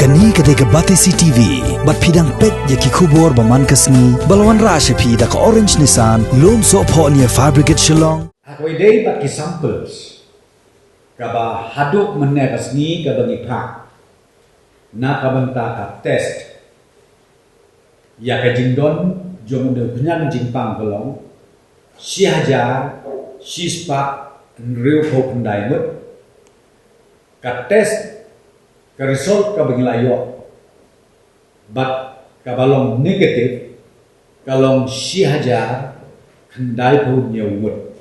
Kani ketika Batesi TV, bat pidang pet yaki kubor baman kasni, balawan rasha pi da ka orange nisan, lom so po niya fabricate shilong. Ako day bat ki samples, kaba haduk mennya kasni kaba ni pak, na kabanta ka test, ya ka jingdon jom de penyan jingpang kelong, si hajar, si spak, real po pendai mut, ka test. Ka result ka banglayo, but kabalong negative, kalong si hajar, kendai pun nyawut.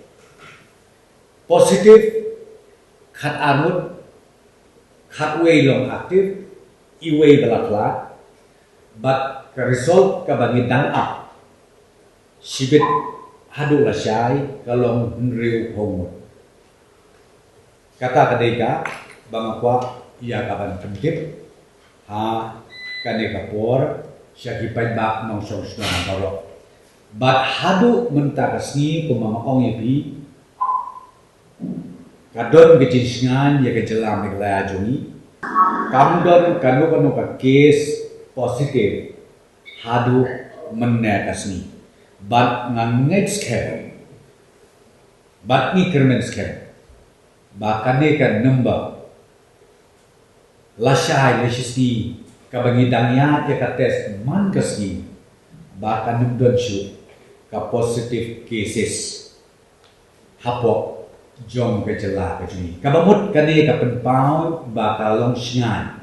Positive, kat armut, kat way long aktif, iway balakla, but ka result ka bangi dang up, sibit hadu lasyay, kalong nriu homut. Kata kadeka, bangakwa, ia kaban pentip ha kane kapor siya kipay bak nong sos na baro but hadu mentakasni kumama ong ipi kadon kejisingan ya kejelam meglaya joni kamdon kanu ka case positif hadu menakasni but nganget scare but ni kermen scare bakane kan number lasyai lesisi kabangidangnya ya ka test man kasni bahkan nundon syu ka positive cases hapok jom ke jela ke juni kabamut kane ka penpau bakalong sngan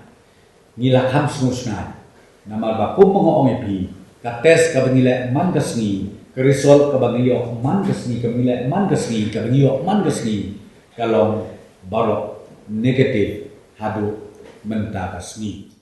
ngilakam sngan namal bakum mongong epi ka test kabangile man kasni ka result kabangio man kasni kabangile man kasni kabangio man kasni kalong barok negatif hadu mentakasni.